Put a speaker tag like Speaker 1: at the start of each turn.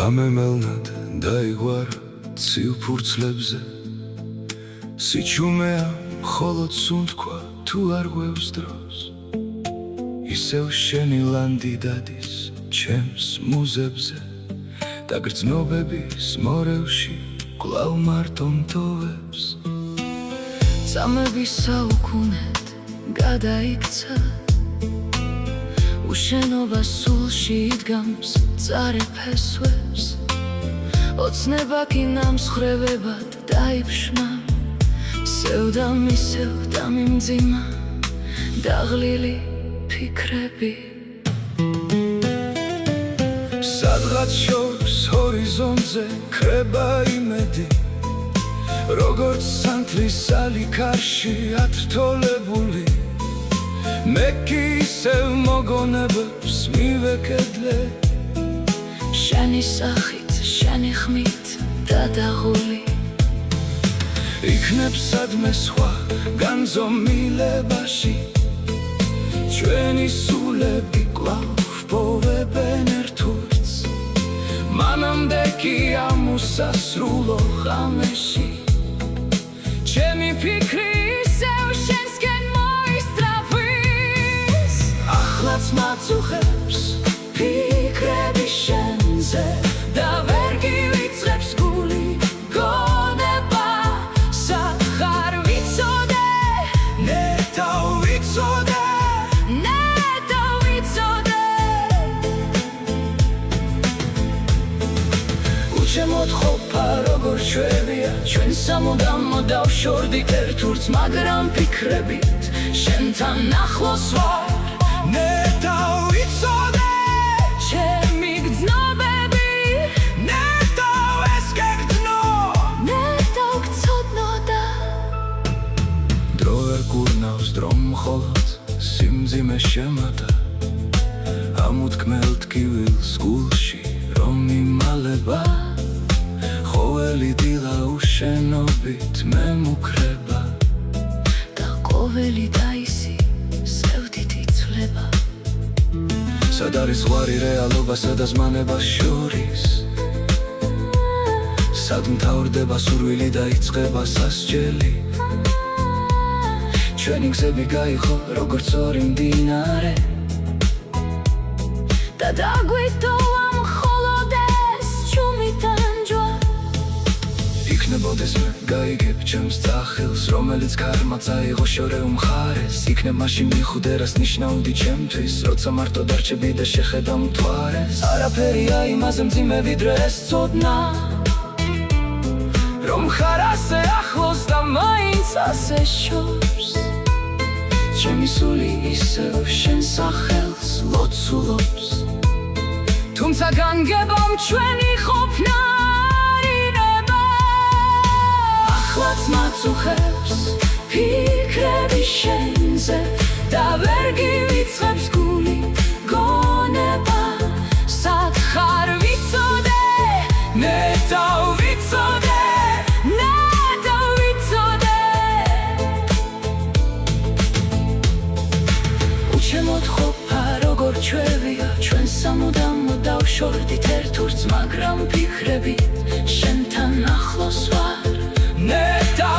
Speaker 1: გამემელნად დაიღვარა ცივ ფურცლებზე სიჩუმეა მხოლოდ სუნთქვა თუ არ ღვევს დროს ისევ შენი ლანდი დადის ჩემს მუზებზე და გრძნობების მორევში კვლავ მარტო მტოვებს
Speaker 2: წამების საუკუნედ გადაიქცა უშენობა სულში იდგამს მწარე ფესვებს ოცნება კი ნამსხვრევებად დაიფშნა სევდა მისევდა მიმძიმა დაღლილი ფიქრები
Speaker 1: სადღაც შორს ჰორიზონტზე ქრება იმედი როგორც სანთლის ალი კარში ათრთოლებული მე კი ისევ მოგონებებს მივეკედლე
Speaker 2: შენი სახით შენი ხმით დადაღული
Speaker 1: იქნებ სადმე სხვა განზომილებაში ჩვენი სულები კვლავ ვპოვებენ ერთურს მანამდე კი ამუსასრულო ღამეში ჩემი ფიქრი ისევ შენსკენ მოისწრაფვის ახლაც მაწუხებს ფიქრები შენზე და ვერ გივიწყებს გული გონება სათხარ ვიცოდე ნეტა ვიცოდე ჩემოთ ყოფა როგორ ჩვევია ჩვენ სამუდამო დავშორდით ერთურს მაგრამ ფიქრებით შენთან ახლოს ვარ ნეტა ვიცოდე ჩემი გრძნობები ნეტა ეს გეგდნო
Speaker 2: ნეტა გცოდნო და
Speaker 1: დრო ვერ გურნავს დრომ მხოლოდ სიმძიმე შემატა ამოთქმელ ტკივილს გულში რომ იმალება ყოველი დილა უშენობით მე მუქრება
Speaker 2: და ყოველი დაისი სევდით იცვლება
Speaker 1: სად არის ზღვარი რეალობასა და ზმანებას შორის სად მთავრდება სურვილი და იწყება სასჯელი ჩვენი გზები გაიხო როგორც ორი მდინარე
Speaker 2: და დაგვიტოვა მხოლოდ ეს ჩუმიდან ჯვა
Speaker 1: იქნებოდეს მე გაიგებ ჩემს წახილს რომელიც ქარმა წაიღო შორეულ მხარეს იქნებ მაშინ მიხუდე რას ნიშნავდი ჩემთვის როცა მარტო დარჩები და შეხედა მთვარეს არაფერია იმაზე მძიმე ვიდრე ეს ცოდნა რომ ხარ ასე ახლოს და მაინც ასე შორს ჩემი სული ისევ შენ სახელს ლოცულობს თუმცა განგებამ ჩვენი ყოფნა ახლაც მაწუხებს ფიქრები შენზე და ვერ გივიწყებს გული გონება სათხარ ვიცოდე ნეტა ვიცოდე ნეტა ვიცოდე უჩემოთ ყოფა როგორ ჩვევია ჩვენ სამუდამო დავშორდით ერთურს მაგრამ ფიქრებით შენთან ახლოს ვარ ნეტა